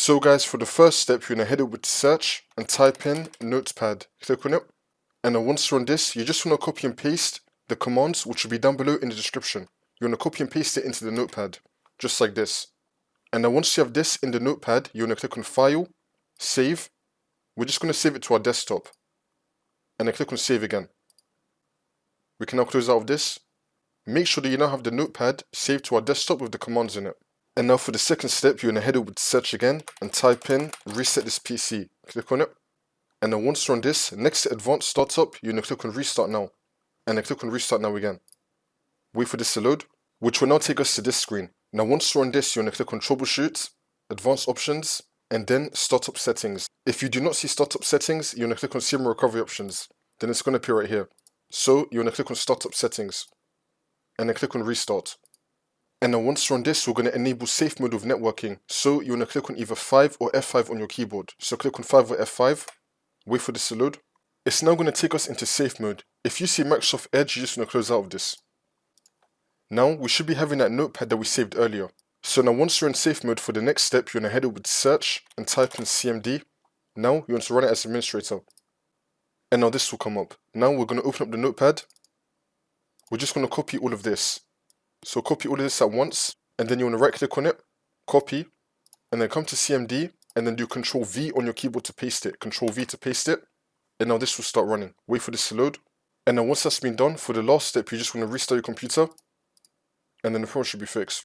So guys, for the first step, you're going to head over to search and type in Notepad. Click on it. And then once you're on this, you just want to copy and paste the commands, which will be down below in the description. You want to copy and paste it into the Notepad, just like this. And then once you have this in the Notepad, you want to click on File, Save. We're just going to save it to our desktop. And then click on Save again. We can now close out of this. Make sure that you now have the Notepad saved to our desktop with the commands in it. And now for the second step, you're going to head over to search again and type in Reset this PC. Click on it. And then once you're on this, next to Advanced Startup, you're going to click on Restart Now. And then click on Restart Now again. Wait for this to load, which will now take us to this screen. Now once you're on this, you're going to click on Troubleshoot, Advanced Options, and then Startup Settings. If you do not see Startup Settings, you're going to click on CM Recovery Options. Then it's going to appear right here. So you're going to click on Startup Settings. And then click on Restart. And then once you're on this, we're going to enable safe mode with networking. So you're going to click on either 5 or F5 on your keyboard. So click on 5 or F5. Wait for this to load. It's now going to take us into safe mode. If you see Microsoft Edge, you just want to close out of this. Now we should be having that notepad that we saved earlier. So now once you're in safe mode, for the next step, you're going to head over to search and type in CMD. Now you want to run it as administrator. And now this will come up. Now we're going to open up the notepad. We're just going to copy all of this. So copy all of this at once, and then you want to right click on it, copy, and then come to CMD, and then do Ctrl V on your keyboard to paste it. Ctrl V to paste it, and now this will start running. Wait for this to load, and then once that's been done, for the last step, you just want to restart your computer, and then the problem should be fixed.